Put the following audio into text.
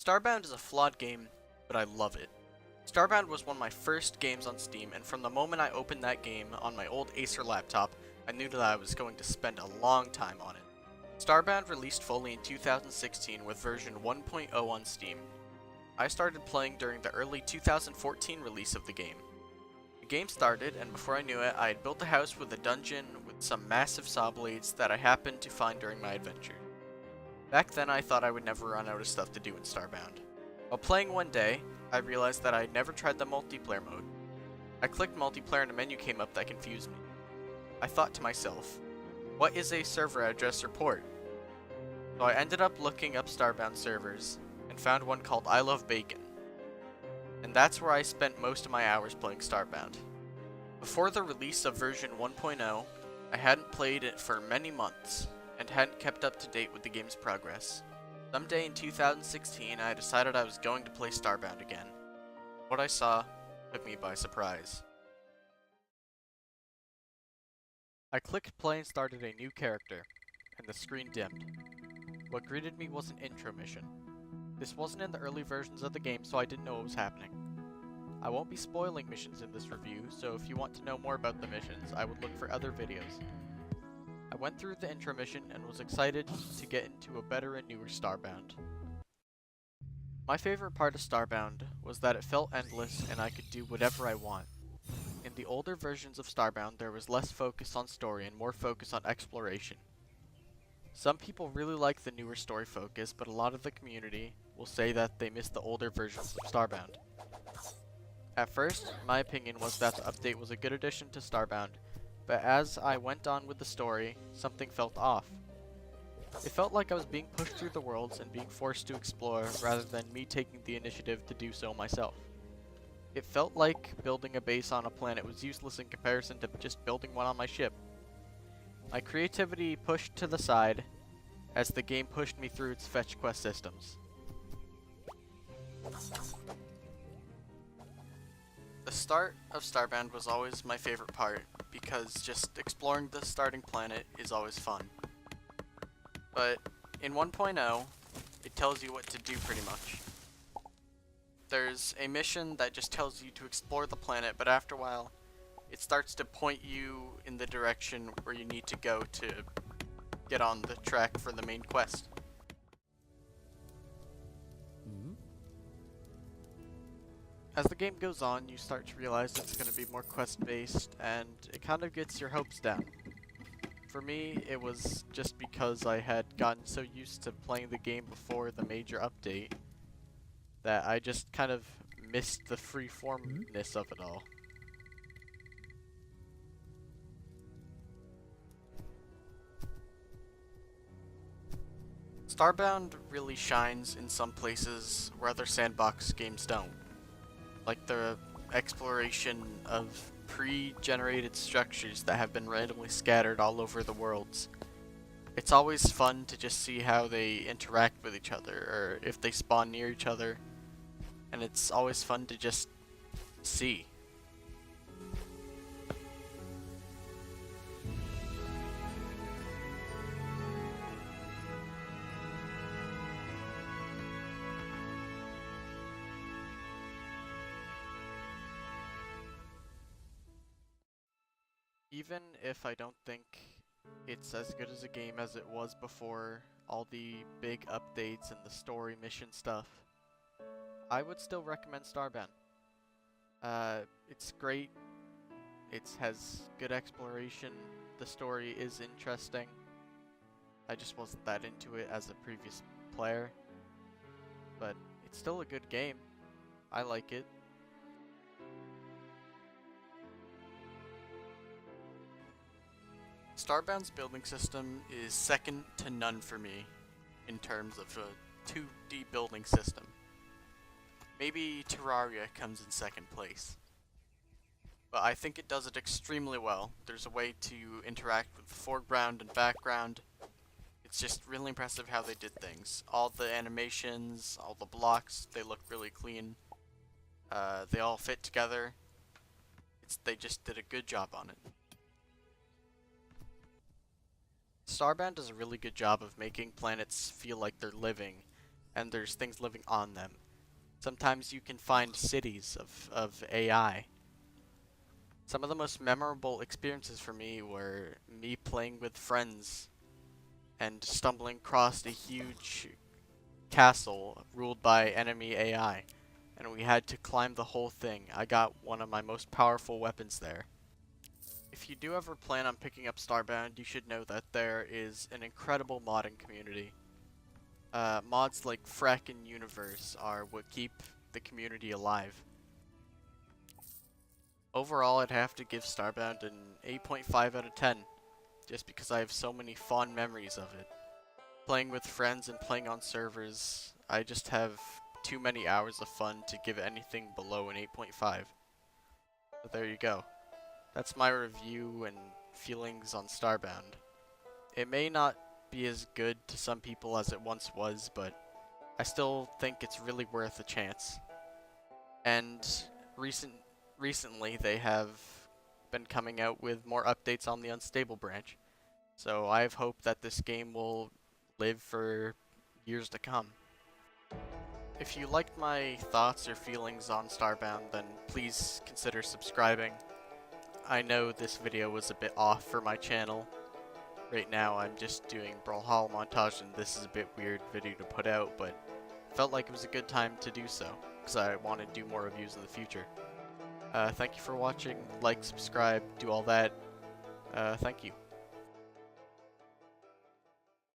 Starbound is a flawed game, but I love it. Starbound was one of my first games on Steam, and from the moment I opened that game on my old Acer laptop, I knew that I was going to spend a long time on it. Starbound released fully in 2016 with version 1.0 on Steam. I started playing during the early 2014 release of the game. The game started, and before I knew it, I had built a house with a dungeon with some massive saw blades that I happened to find during my adventure. Back then I thought I would never run out of stuff to do in Starbound. While playing one day, I realized that I had never tried the multiplayer mode. I clicked multiplayer and a menu came up that confused me. I thought to myself, what is a server address or port? So I ended up looking up Starbound servers and found one called I Love Bacon. And that's where I spent most of my hours playing Starbound. Before the release of version 1.0, I hadn't played it for many months and hadn't kept up to date with the game's progress. Someday in 2016, I decided I was going to play Starbound again. What I saw took me by surprise. I clicked play and started a new character, and the screen dimmed. What greeted me was an intro mission. This wasn't in the early versions of the game, so I didn't know what was happening. I won't be spoiling missions in this review, so if you want to know more about the missions, I would look for other videos. I went through the intro mission and was excited to get into a better and newer Starbound. My favorite part of Starbound was that it felt endless and I could do whatever I want. In the older versions of Starbound, there was less focus on story and more focus on exploration. Some people really like the newer story focus, but a lot of the community will say that they miss the older versions of Starbound. At first, my opinion was that the update was a good addition to Starbound, but as I went on with the story, something felt off. It felt like I was being pushed through the worlds and being forced to explore rather than me taking the initiative to do so myself. It felt like building a base on a planet was useless in comparison to just building one on my ship. My creativity pushed to the side as the game pushed me through its fetch quest systems. The start of Starbound was always my favorite part, because just exploring the starting planet is always fun. But in 1.0, it tells you what to do pretty much. There's a mission that just tells you to explore the planet, but after a while, it starts to point you in the direction where you need to go to get on the track for the main quest. As the game goes on, you start to realize it's going to be more quest-based, and it kind of gets your hopes down. For me, it was just because I had gotten so used to playing the game before the major update that I just kind of missed the freeformness of it all. Starbound really shines in some places where other Sandbox games don't. Like the exploration of pre-generated structures that have been randomly scattered all over the worlds. It's always fun to just see how they interact with each other, or if they spawn near each other, and it's always fun to just see. Even if I don't think it's as good as a game as it was before all the big updates and the story mission stuff, I would still recommend Starbound. It's great. It has good exploration. The story is interesting. I just wasn't that into it as a previous player. But it's still a good game. I like it. Starbound's building system is second to none for me in terms of a 2D building system. Maybe Terraria comes in second place. But I think it does it extremely well. There's a way to interact with the foreground and background. It's just really impressive how they did things. All the animations, all the blocks, they look really clean. They all fit together. They just did a good job on it. Starbound does a really good job of making planets feel like they're living and there's things living on them. Sometimes you can find cities of AI. Some of the most memorable experiences for me were me playing with friends and stumbling across a huge castle ruled by enemy AI, and we had to climb the whole thing. I got one of my most powerful weapons there. If you do ever plan on picking up Starbound, you should know that there is an incredible modding community. Mods like Freck and Universe are what keep the community alive. Overall, I'd have to give Starbound an 8.5 out of 10, just because I have so many fond memories of it. Playing with friends and playing on servers, I just have too many hours of fun to give anything below an 8.5. But there you go. That's my review and feelings on Starbound. It may not be as good to some people as it once was, but I still think it's really worth a chance. And recently they have been coming out with more updates on the unstable branch. So I have hope that this game will live for years to come. If you liked my thoughts or feelings on Starbound, then please consider subscribing. I know this video was a bit off for my channel. Right now I'm just doing Brawlhalla montage and this is a bit weird video to put out, but felt like it was a good time to do so, because I want to do more reviews in the future. Thank you for watching, like, subscribe, do all that. Thank you.